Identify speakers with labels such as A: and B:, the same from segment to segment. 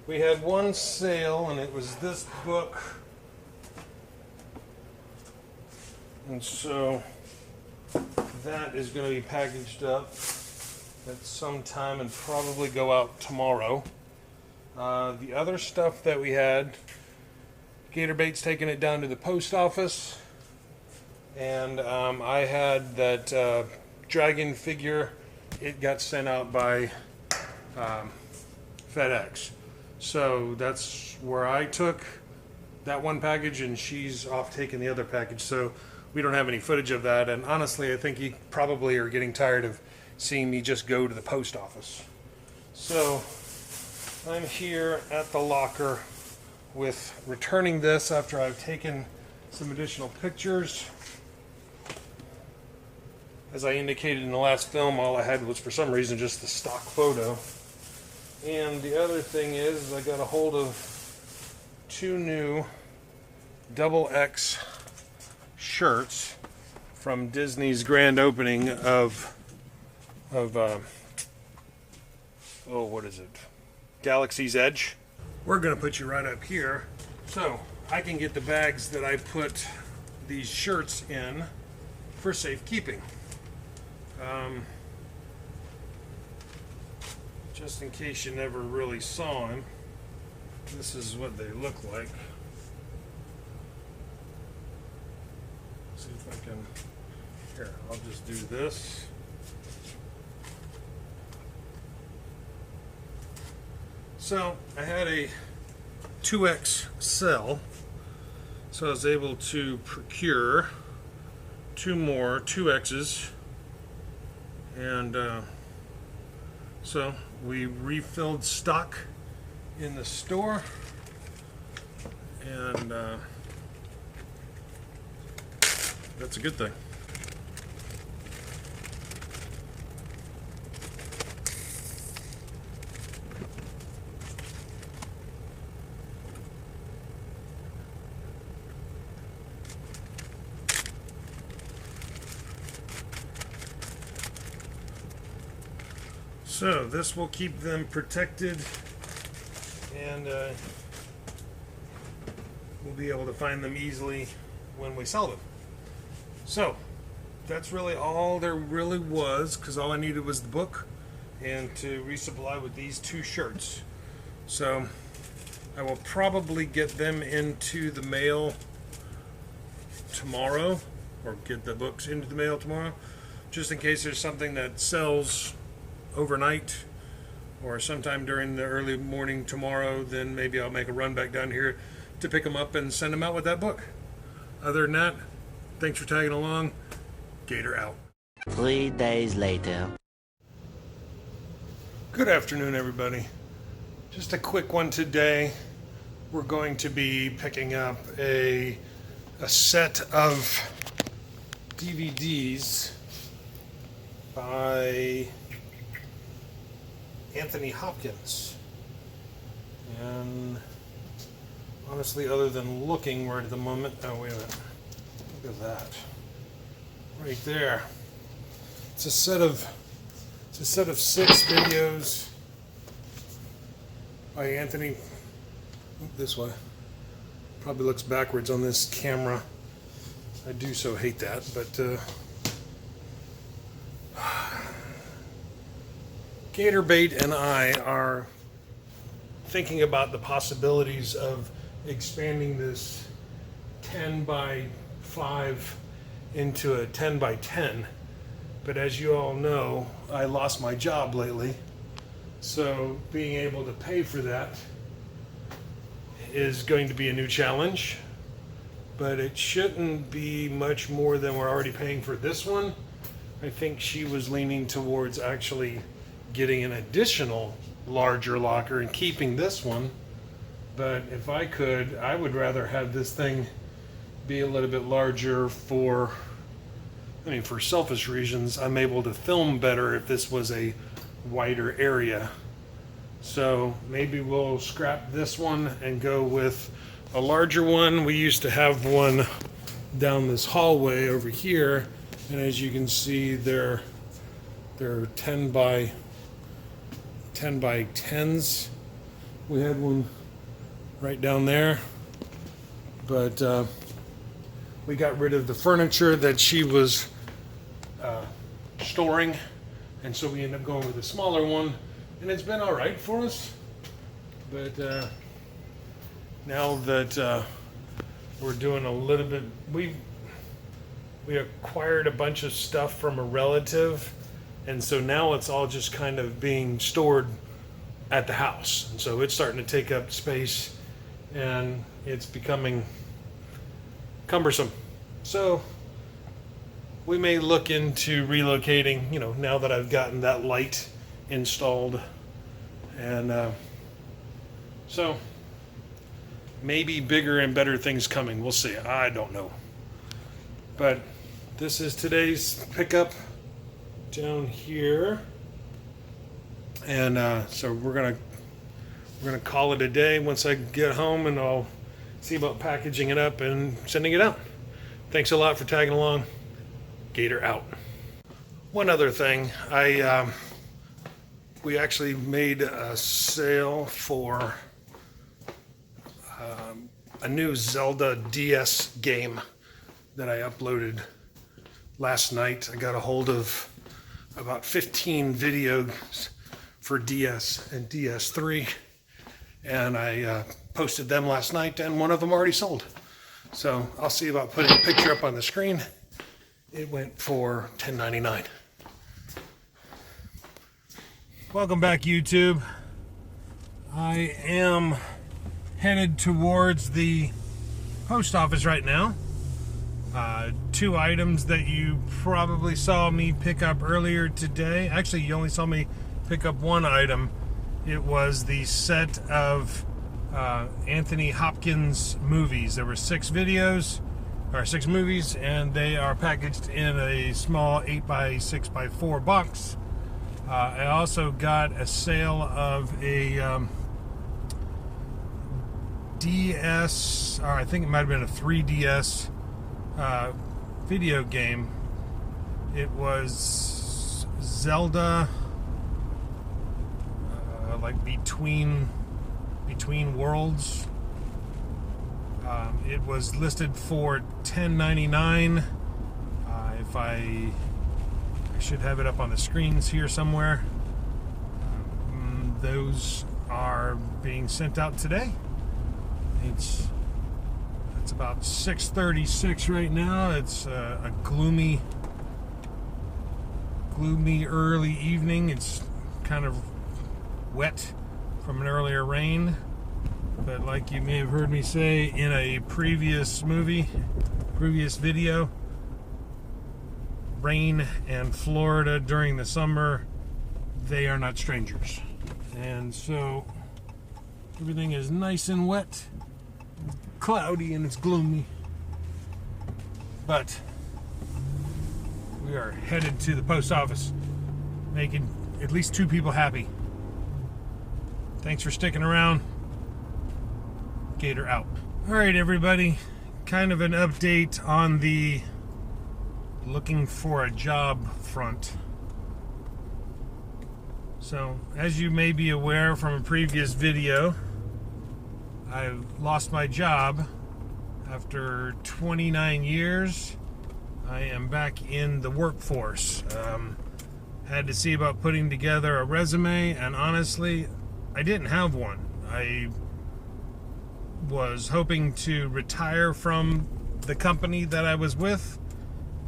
A: We had one sale, and it was this book. And so that is going to be packaged up at some time and probably go out tomorrow. The other stuff that we had, Gator Bait's taking it down to the post office. And I had that dragon figure. It got sent out by FedEx. So that's where I took that one package, and she's off taking the other package. So we don't have any footage of that. And honestly, I think you probably are getting tired of seeing me just go to the post office. So I'm here at the locker with returning this after I've taken some additional pictures. As I indicated in the last film, all I had was for some reason just the stock photo. And the other thing is I got a hold of 2 new XX shirts from Disney's grand opening of what is it? Galaxy's Edge. We're going to put you right up here so I can get the bags that I put these shirts in for safekeeping. Just in case you never really saw them, this is what they look like. See if I can, here, I'll just do this. So I had a 2X cell, so I was able to procure 2 more 2X's, and so we refilled stock in the store, and that's a good thing. So this will keep them protected, and we'll be able to find them easily when we sell them. So that's really all there really was, because all I needed was the book and to resupply with these 2 shirts. So I will probably get them into the mail tomorrow, or get the books into the mail tomorrow, just in case there's something that sells overnight or sometime during the early morning tomorrow. Then maybe I'll make a run back down here to pick them up and send them out with that book. Other than that, thanks for tagging along. Gator out.
B: 3 days later.
A: Good afternoon, everybody. Just a quick one today. We're going to be picking up a set of DVDs by Anthony Hopkins, and honestly, other than looking right at the moment, oh wait a minute, look at that, right there. It's a set of 6 videos by Anthony. This way, probably looks backwards on this camera. I do so hate that, but Gator Bait and I are thinking about the possibilities of expanding this 10 by 5 into a 10 by 10. But as you all know, I lost my job lately, so being able to pay for that is going to be a new challenge. But it shouldn't be much more than we're already paying for this one. I think she was leaning towards actually getting an additional larger locker and keeping this one. But if I could, I would rather have this thing be a little bit larger for selfish reasons. I'm able to film better if this was a wider area. So maybe we'll scrap this one and go with a larger one. We used to have one down this hallway over here, and as you can see, they're 10 by 10s, We had one right down there, but we got rid of the furniture that she was storing, and so we ended up going with a smaller one, and it's been all right for us. But now that we're doing a little bit, we acquired a bunch of stuff from a relative, and so now it's all just kind of being stored at the house, and so it's starting to take up space, and it's becoming cumbersome. So we may look into relocating, you know, now that I've gotten that light installed, and so maybe bigger and better things coming. We'll see. I don't know. But this is today's pickup down here, and so we're gonna call it a day once I get home, and I'll see about packaging it up and sending it out. Thanks a lot for tagging along. Gator out. One other thing, we actually made a sale for a new Zelda DS game that I uploaded last night. I got a hold of about 15 videos for DS and DS3, and I posted them last night, and one of them already sold. So I'll see about putting a picture up on the screen. It went for $10.99. Welcome back, YouTube. I am headed towards the post office right now. Two items that you probably saw me pick up earlier today. Actually, you only saw me pick up one item. It was the set of Anthony Hopkins movies. There were 6 videos, or 6 movies, and they are packaged in a small 8x6x4 box. I also got a sale of a DS, or I think it might have been a 3DS video game. It was Zelda, like Between Worlds. It was listed for $10.99. If I should have it up on the screens here somewhere. Those are being sent out today. It's about 6:36 right now. It's a gloomy early evening. It's kind of wet from an earlier rain, but like you may have heard me say in a previous video, rain and Florida during the summer, they are not strangers. And so everything is nice and wet, cloudy, and it's gloomy. But we are headed to the post office, making at least 2 people happy. Thanks for sticking around. Gator out. All right, everybody. Kind of an update on the looking for a job front. So, as you may be aware from a previous video, I've lost my job. After 29 years, I am back in the workforce. Had to see about putting together a resume, and honestly, I didn't have one. I was hoping to retire from the company that I was with,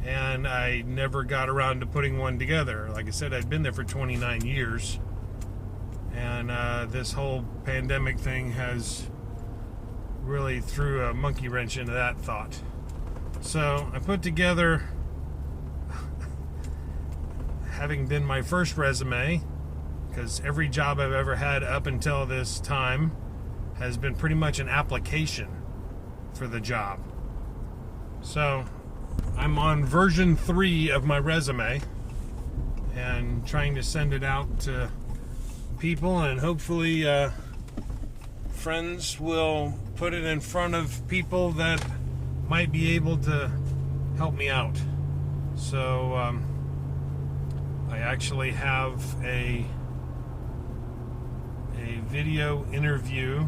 A: and I never got around to putting one together. Like I said, I'd been there for 29 years, and this whole pandemic thing has really threw a monkey wrench into that thought. So I put together, having been my first resume, because every job I've ever had up until this time has been pretty much an application for the job. So I'm on version 3 of my resume and trying to send it out to people, and hopefully friends will put it in front of people that might be able to help me out. So I actually have a a video interview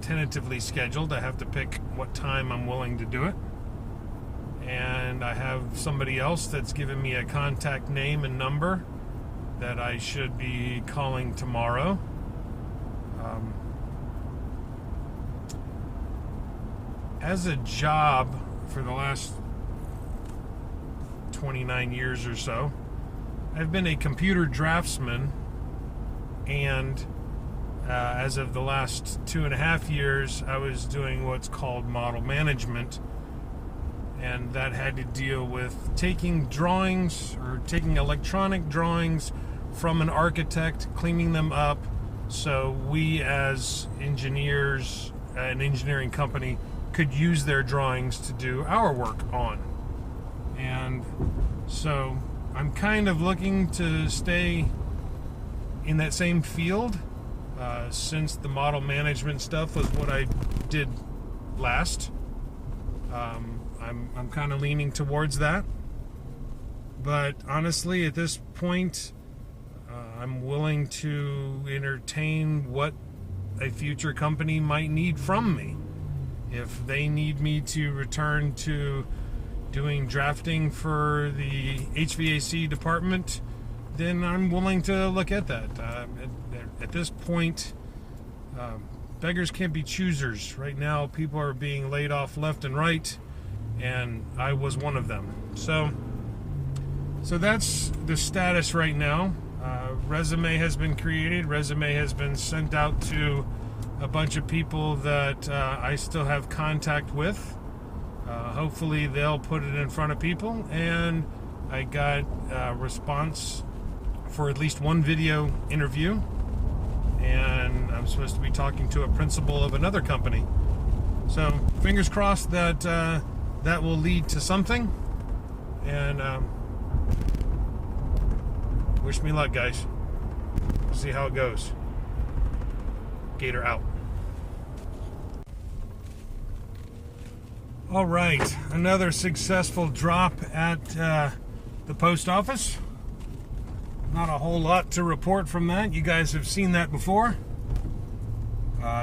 A: tentatively scheduled. I have to pick what time I'm willing to do it. And I have somebody else that's given me a contact name and number that I should be calling tomorrow. As a job for the last 29 years or so, I've been a computer draftsman, and as of the last 2.5 years, I was doing what's called model management, and that had to deal with taking drawings or taking electronic drawings from an architect, cleaning them up, so we as engineers, an engineering company, could use their drawings to do our work on. And so I'm kind of looking to stay in that same field, since the model management stuff was what I did last. I'm kind of leaning towards that. But honestly, at this point, I'm willing to entertain what a future company might need from me. If they need me to return to doing drafting for the HVAC department, then I'm willing to look at that. At this point, beggars can't be choosers. Right now, people are being laid off left and right, and I was one of them. So that's the status right now. Resume has been created. Resume has been sent out to a bunch of people that I still have contact with. Hopefully they'll put it in front of people, and I got a response for at least one video interview, and I'm supposed to be talking to a principal of another company. So fingers crossed that that will lead to something, and wish me luck, guys. See how it goes. Gator out. All right, another successful drop at the post office. Not a whole lot to report from that. You guys have seen that before.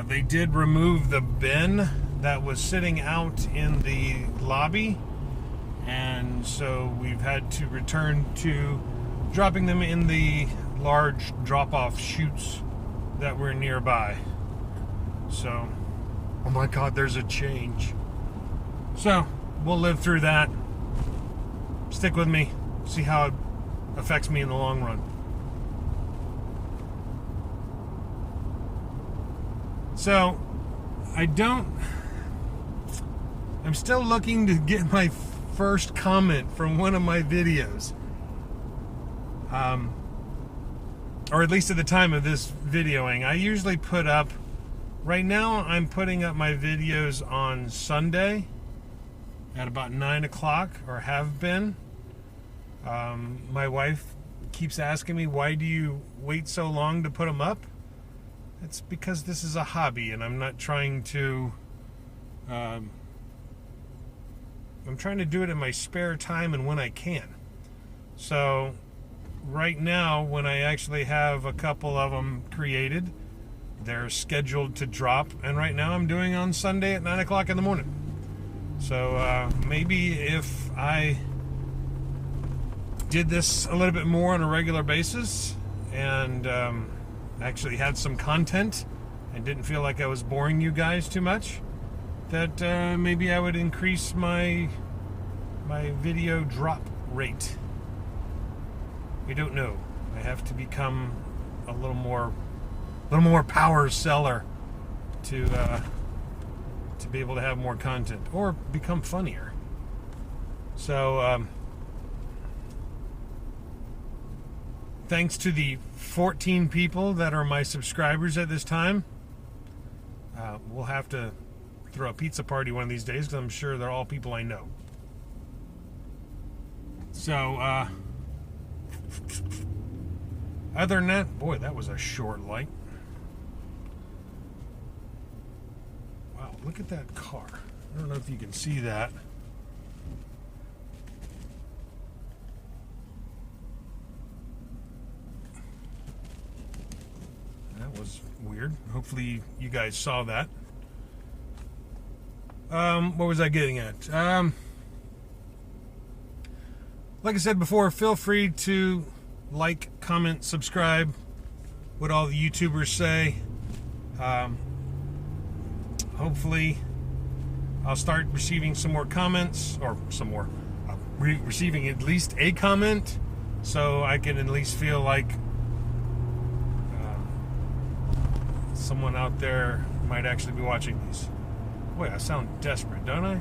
A: They did remove the bin that was sitting out in the lobby, and so we've had to return to dropping them in the large drop-off chutes that were nearby. So, oh my God, there's a change. So, we'll live through that. Stick with me. See how it affects me in the long run. So, I'm still looking to get my first comment from one of my videos. Or at least at the time of this videoing. I usually put up, right now I'm putting up my videos on Sunday at about 9 o'clock, or have been. My wife keeps asking me, why do you wait so long to put them up? It's because this is a hobby, and I'm not trying to I'm trying to do it in my spare time and when I can. So right now, when I actually have a couple of them created, they're scheduled to drop, and right now I'm doing on Sunday at 9 o'clock in the morning. So maybe if I did this a little bit more on a regular basis and actually had some content and didn't feel like I was boring you guys too much, that maybe I would increase my video drop rate. We don't know. I have to become a little more power seller to be able to have more content, or become funnier. So thanks to the 14 people that are my subscribers at this time. We'll have to throw a pizza party one of these days, because I'm sure they're all people I know. So other than that, boy, that was a short light. Wow, look at that car. I don't know if you can see that. weird. Hopefully you guys saw that. What was I getting at? Like I said before, feel free to like, comment, subscribe, what all the YouTubers say. Hopefully I'll start receiving some more comments, or some more, receiving at least a comment, so I can at least feel like someone out there might actually be watching these. Boy, I sound desperate, don't I?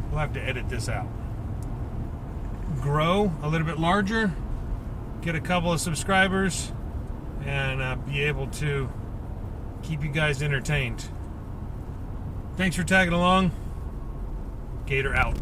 A: We'll have to edit this out. Grow a little bit larger, get a couple of subscribers, and be able to keep you guys entertained. Thanks for tagging along. Gator out.